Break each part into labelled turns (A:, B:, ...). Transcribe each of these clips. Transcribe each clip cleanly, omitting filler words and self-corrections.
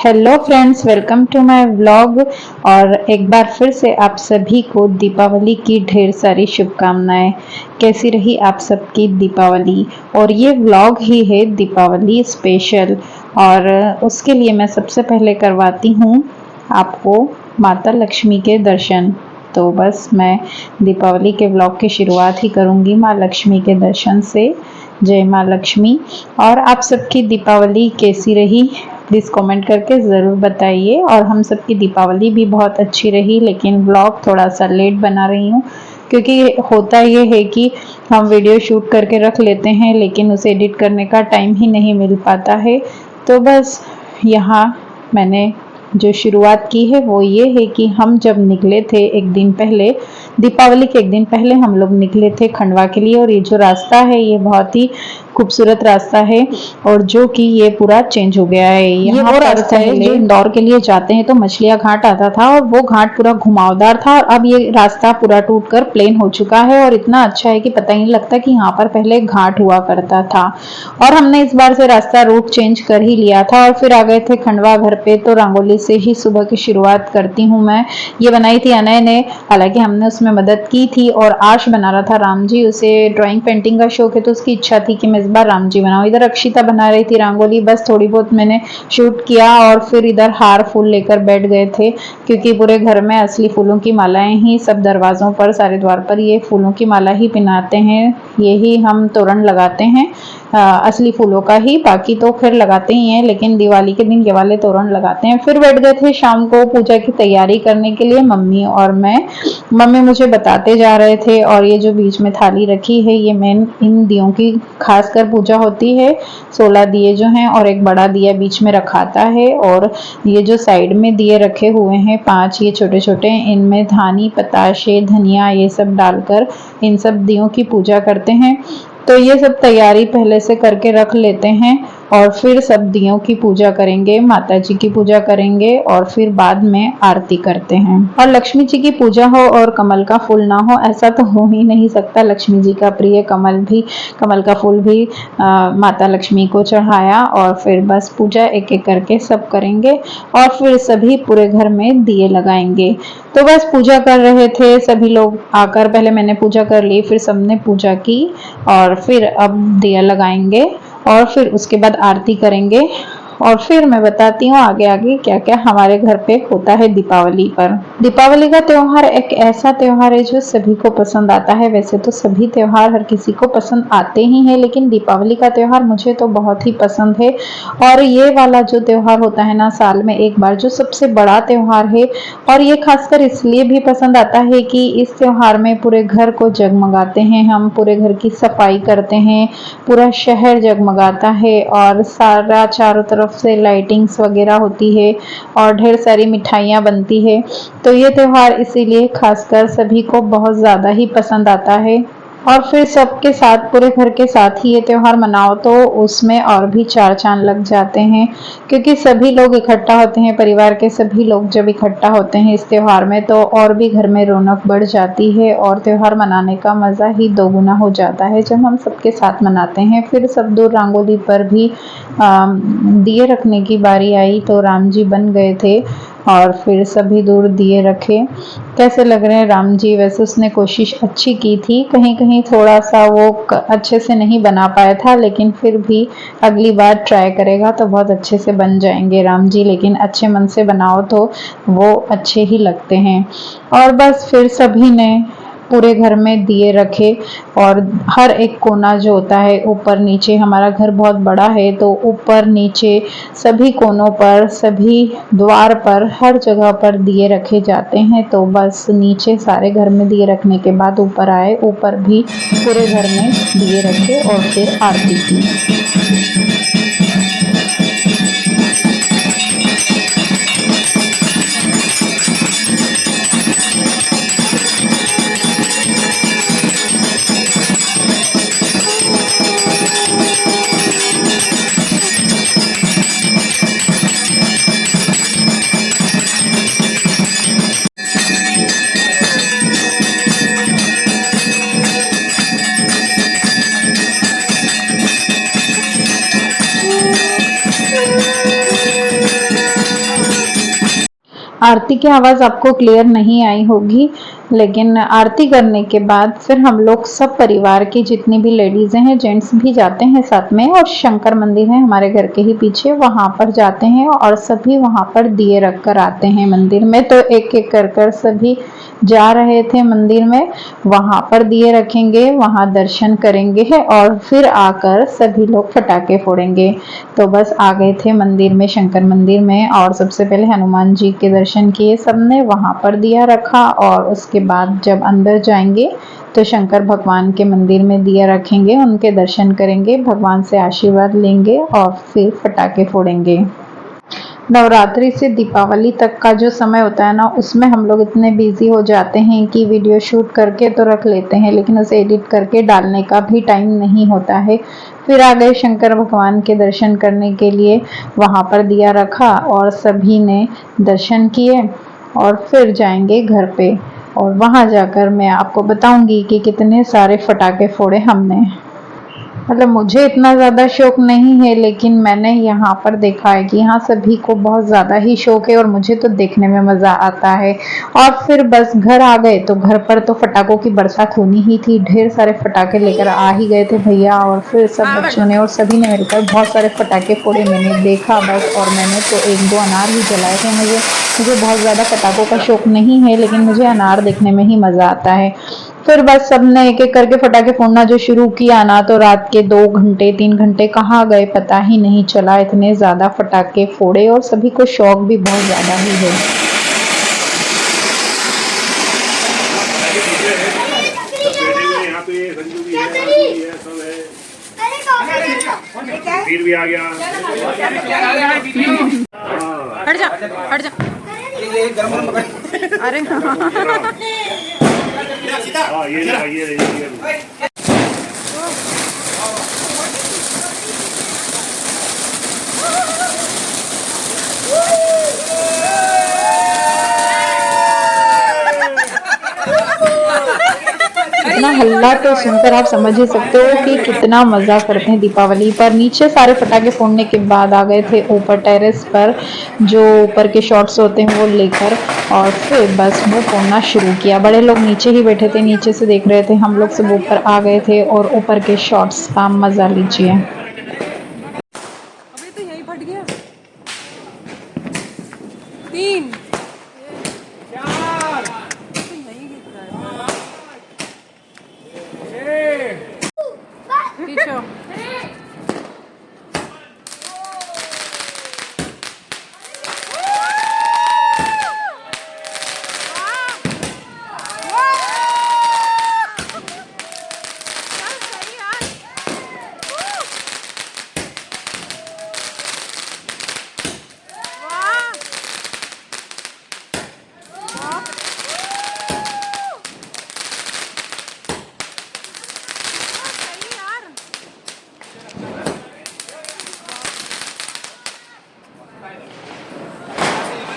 A: Hello friends, welcome to my vlog. और एक बार फिर से आप सभी को दीपावली की ढेर सारी शुभकामनाएं। कैसी रही आप सबकी दीपावली? और ये व्लॉग ही है दीपावली स्पेशल। और उसके लिए मैं सबसे पहले करवाती हूँ आपको माता लक्ष्मी के दर्शन। तो बस मैं दीपावली के व्लॉग की शुरुआत ही करूँगी माँ लक्ष्मी के दर्शन से। जय माँ लक्ष्मी। और आप सबकी दीपावली कैसी रही प्लीज़ कमेंट करके ज़रूर बताइए। और हम सबकी दीपावली भी बहुत अच्छी रही, लेकिन व्लॉग थोड़ा सा लेट बना रही हूँ क्योंकि होता ये है कि हम वीडियो शूट करके रख लेते हैं लेकिन उसे एडिट करने का टाइम ही नहीं मिल पाता है। तो बस यहाँ मैंने जो शुरुआत की है वो ये है कि हम जब निकले थे एक दिन पहले, दीपावली के एक दिन पहले हम लोग निकले थे खंडवा के लिए। और ये जो रास्ता है ये बहुत ही खूबसूरत रास्ता है और जो कि ये पूरा चेंज हो गया है। ये वो रास्ता है जो इंदौर के लिए जाते हैं तो मछलियाँ घाट आता था और वो घाट पूरा घुमावदार था, और अब ये रास्ता पूरा टूटकर प्लेन हो चुका है और इतना अच्छा है कि पता ही नहीं लगता कि यहाँ पर पहले घाट हुआ करता था। और हमने इस बार से रास्ता रूट चेंज कर ही लिया था और फिर आ गए थे खंडवा घर पे। तो रंगोली से ही सुबह की शुरुआत करती हूँ मैं। ये बनाई थी अनय ने, हालांकि हमने उसमें मदद की थी। और आश बना रहा था राम जी, उसे ड्राइंग पेंटिंग का शौक है तो उसकी इच्छा थी कि मैं इस बार राम जी बनाऊं। इधर अक्षिता बना रही थी रंगोली, बस थोड़ी बहुत मैंने शूट किया और फिर इधर हार फूल लेकर बैठ गए थे क्योंकि पूरे घर में असली फूलों की मालाएं ही सब दरवाजों पर, सारे द्वार पर ये फूलों की माला ही पहनाते हैं। यही हम तोरण लगाते हैं असली फूलों का ही, बाकी तो फिर लगाते ही हैं लेकिन दिवाली के दिन ये वाले तोरण लगाते हैं। फिर बैठ गए थे शाम को पूजा की तैयारी करने के लिए मम्मी और मैं। मम्मी मुझे बताते जा रहे थे। और ये जो बीच में थाली रखी है ये मेन इन दियों की खासकर पूजा होती है। 16 दिए जो हैं और एक बड़ा दिया बीच में रखाता है। और ये जो साइड में दिए रखे हुए हैं 5, ये छोटे छोटे, इनमें धानी, पताशे, धनिया ये सब डालकर इन सब दियों की पूजा करते हैं। तो ये सब तैयारी पहले से करके रख लेते हैं और फिर सब दियों की पूजा करेंगे, माता जी की पूजा करेंगे और फिर बाद में आरती करते हैं। और लक्ष्मी जी की पूजा हो और कमल का फूल ना हो ऐसा तो हो ही नहीं सकता। लक्ष्मी जी का प्रिय कमल का फूल भी माता लक्ष्मी को चढ़ाया और फिर बस पूजा एक एक करके सब करेंगे और फिर सभी पूरे घर में दिए लगाएंगे। तो बस पूजा कर रहे थे सभी लोग आकर, पहले मैंने पूजा कर ली फिर सबने पूजा की और फिर अब दिया लगाएंगे और फिर उसके बाद आरती करेंगे। और फिर मैं बताती हूँ आगे आगे क्या क्या हमारे घर पे होता है दीपावली पर। दीपावली का त्योहार एक ऐसा त्योहार है जो सभी को पसंद आता है। वैसे तो सभी त्योहार हर किसी को पसंद आते ही हैं, लेकिन दीपावली का त्योहार मुझे तो बहुत ही पसंद है। और ये वाला जो त्योहार होता है ना साल में एक बार, जो सबसे बड़ा त्योहार है। और ये खासकर इसलिए भी पसंद आता है कि इस त्योहार में पूरे घर को जगमगाते हैं हम, पूरे घर की सफाई करते हैं, पूरा शहर जगमगाता है और सारा चारों तरफ से लाइटिंग्स वगैरह होती है और ढेर सारी मिठाइयाँ बनती है। तो ये त्योहार इसीलिए खासकर सभी को बहुत ज़्यादा ही पसंद आता है। और फिर सबके साथ, पूरे घर के साथ ही ये त्योहार मनाओ तो उसमें और भी 4 चांद लग जाते हैं क्योंकि सभी लोग इकट्ठा होते हैं। परिवार के सभी लोग जब इकट्ठा होते हैं इस त्योहार में तो और भी घर में रौनक बढ़ जाती है और त्योहार मनाने का मज़ा ही दोगुना हो जाता है जब हम सबके साथ मनाते हैं। फिर सब दूर रंगोली पर भी दिए रखने की बारी आई तो राम जी बन गए थे और फिर सभी दूर दिए रखे। कैसे लग रहे हैं राम जी? वैसे उसने कोशिश अच्छी की थी, कहीं कहीं थोड़ा सा वो अच्छे से नहीं बना पाया था, लेकिन फिर भी अगली बार ट्राई करेगा तो बहुत अच्छे से बन जाएंगे राम जी। लेकिन अच्छे मन से बनाओ तो वो अच्छे ही लगते हैं। और बस फिर सभी ने पूरे घर में दिए रखे और हर एक कोना जो होता है ऊपर नीचे, हमारा घर बहुत बड़ा है तो ऊपर नीचे सभी कोनों पर, सभी द्वार पर, हर जगह पर दिए रखे जाते हैं। तो बस नीचे सारे घर में दिए रखने के बाद ऊपर आए, ऊपर भी पूरे घर में दिए रखे और फिर आरती की। आरती की आवाज़ आपको क्लियर नहीं आई होगी, लेकिन आरती करने के बाद फिर हम लोग सब परिवार की जितनी भी लेडीज़ें हैं, जेंट्स भी जाते हैं साथ में, और शंकर मंदिर है हमारे घर के ही पीछे, वहाँ पर जाते हैं और सभी वहाँ पर दिए रख कर आते हैं मंदिर में। तो एक एक कर सभी जा रहे थे मंदिर में, वहाँ पर दिए रखेंगे, वहाँ दर्शन करेंगे और फिर आकर सभी लोग पटाखे फोड़ेंगे। तो बस आ गए थे मंदिर में, शंकर मंदिर में, और सबसे पहले हनुमान जी के दर्शन किए सबने, वहाँ पर दिया रखा, और उसके बाद जब अंदर जाएंगे तो शंकर भगवान के मंदिर में दिया रखेंगे, उनके दर्शन करेंगे, भगवान से आशीर्वाद लेंगे और फिर पटाखे फोड़ेंगे। नवरात्रि से दीपावली तक का जो समय होता है ना, उसमें हम लोग इतने बिजी हो जाते हैं कि वीडियो शूट करके तो रख लेते हैं, लेकिन उसे एडिट करके डालने का भी टाइम नहीं होता है। फिर आ गए शंकर भगवान के दर्शन करने के लिए, वहाँ पर दिया रखा और सभी ने दर्शन किए, और फिर जाएंगे घर पे, और वहाँ जाकर मैं आपको बताऊंगी कि कितने सारे पटाखे फोड़े हमने। मतलब मुझे इतना ज़्यादा शौक नहीं है, लेकिन मैंने यहाँ पर देखा है कि यहाँ सभी को बहुत ज़्यादा ही शौक है, और मुझे तो देखने में मज़ा आता है। और फिर बस घर आ गए, तो घर पर तो पटाखों की बरसात होनी ही थी, ढेर सारे पटाखे लेकर आ ही गए थे भैया, और फिर सब बच्चों ने और सभी ने मिलकर बहुत सारे पटाखे फोड़े। मैंने देखा बस, और मैंने तो एक दो अनार ही जलाए थे। मुझे बहुत ज़्यादा पटाखों का शौक नहीं है, लेकिन मुझे अनार देखने में ही मज़ा आता है। फिर बस सबने एक एक करके पटाखे फोड़ना जो शुरू किया ना, तो रात के 2 घंटे 3 घंटे कहाँ गए पता ही नहीं चला, इतने ज़्यादा पटाखे फोड़े, और सभी को शौक भी बहुत ज़्यादा ही है।
B: फिर भी आ गया।
C: हट जा हट जा। अरे
B: हाँ ये
A: इतना हल्ला तो सुनकर आप समझ ही सकते हो कि कितना मज़ा करते हैं दीपावली पर। नीचे सारे पटाखे फोड़ने के बाद आ गए थे ऊपर टेरेस पर, जो ऊपर के शॉट्स होते हैं वो लेकर, और फिर बस वो फोड़ना शुरू किया। बड़े लोग नीचे ही बैठे थे, नीचे से देख रहे थे, हम लोग सब ऊपर आ गए थे और ऊपर के शॉट्स का मज़ा लीजिए।
C: अबे तो यही फट गया। 3 4 तो यही गिर रहा है। पीछे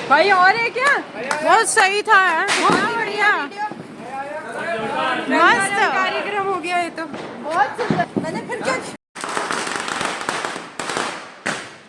C: भाई, और है क्या? बहुत सही था यार, बहुत बढ़िया, मस्त कार्यक्रम हो गया ये तो। बहुत सुंदर। मैंने फिर क्या